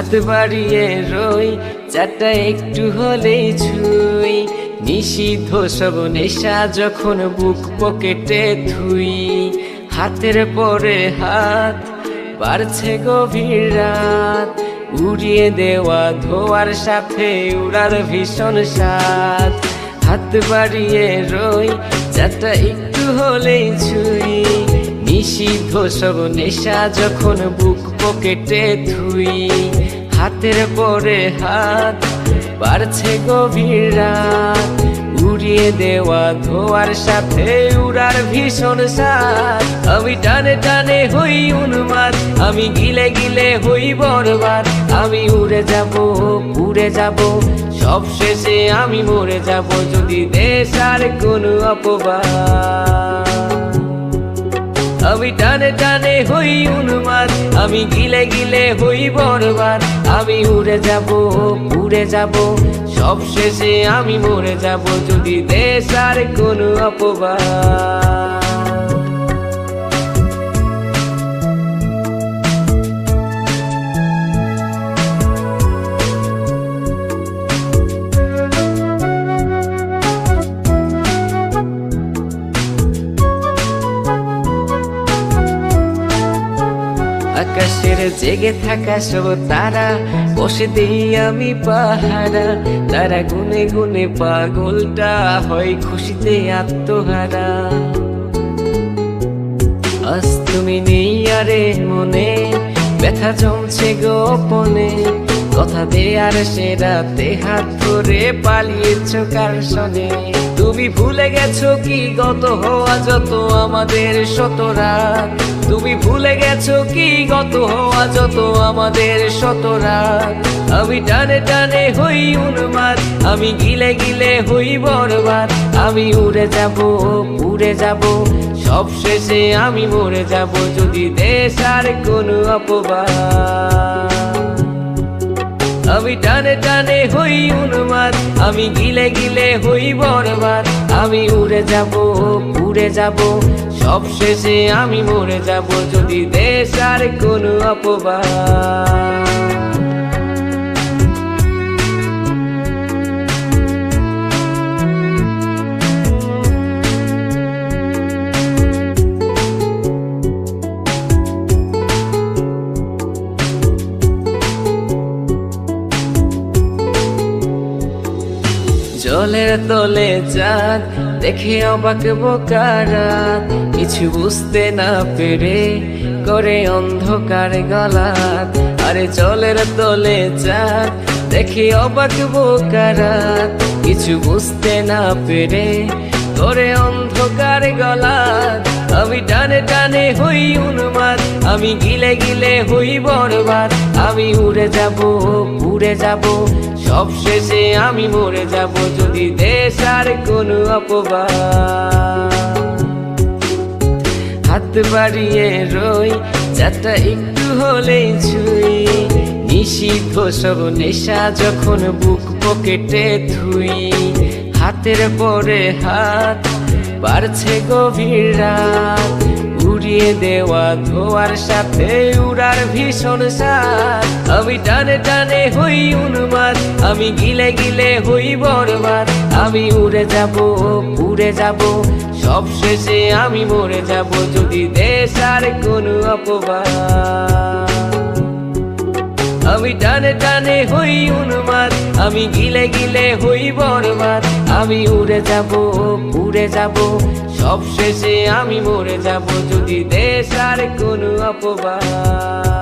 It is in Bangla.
হাত বাড়িয়ে রই চারটা একটু হলেই ছুঁই নিষিদ্ধ সব নেশা যখন বুক পকেটে থুই হাতের পরে হাত বাড়ছে গভীর রাত উড়িয়ে দেওয়া ধোয়ার সাথে উড়ার ভীষণ স্বাদ হাত বাড়িয়ে রই চারটা একটু হলেই ছুঁই নিষিদ্ধ সব নেশা যখন বুক পকেটে থুই হাতের পরে হাত বাড়ছে গভীর রাত উড়িয়ে দেওয়া ধোয়ার সাথে উড়ার ভীষণ স্বাদ আমি টানে টানে হই উন্মাদ আমি গিলে গিলে হই বরবাদ আমি উড়ে যাব উড়ে যাব সব শেষে আমি মরে যাব যদি দেশ আর কোনো অপবাদ আমি টানে টানে হই উন্মাদ আমি গিলে গিলে হই বরবাদ আমি উড়ে যাব সব শেষে আমি মরে যাব যদি দেশ আর কোনো অপবাদ আকাশের জেগে থাকা সব তারা বসে দেই আমি পাহারা তারা গুনে গুনে পাগলটা হয় খুশিতে আত্মহারা আজ তুমি নেই আরে মনে ব্যথা জমছে গোপনে কথা দেয়ার সে রাতে হাত ধরে পালিয়েছ কার সনে তুমি ভুলে গেছো কি গত হওয়া যত আমাদের শত রাত তুমি ভুলে গেছো কি গত হওয়া যত আমাদের শত রাত আমি টানে টানে হই উন্মাদ আমি গিলে গিলে হই বরবাদ আমি উড়ে যাব সব শেষে আমি মরে যাব যদি দেশ আর কোনো অপবাদ আমি টানে টানে হই উন্মাদ আমি গিলে গিলে হই বরবাদ আমি উড়ে যাব সব শেষে আমি মরে যাব যদি দেশ আর কোনো অপবাদ জলের তলে চাঁদ দেখে অবাক বোকারাত কিছু বুঝতে না পেরে করে অন্ধকার গলাত আরে জলের তলে চাঁদ দেখে অবাক বোকারাত কিছু বুঝতে না পেরে করে অন্ধকার গলাত আমি টানে টানে হই উন্মাদ আমি গিলে গিলে হই বরবাদ আমি উড়ে যাব সব শেষে আমি মরে যাব যদি দেশ আর কোনো অপবাদ হাত বাড়িয়ে রই চারটা একটু হলেই ছুঁই নিষিদ্ধ সব নেশা যখন বুক পকেটে থুই হাতের পরে হাত বাড়ছে গভীর রাত উড়িয়ে দেওয়া ধোয়ার সাথে উড়ার ভীষণ স্বাদ আমি টানে টানে হই উন্মাদ আমি গিলে গিলে হই বরবাদ আমি উড়ে যাব সব শেষে আমি মরে যাব যদি দেশ আর কোনো অপবাদ আমি টানে টানে হই উন্মাদ আমি গিলে গিলে হই বরবাদ আমি উড়ে যাব সব শেষে আমি মরে যাব যদি দেশ আর কোনো অপবাদ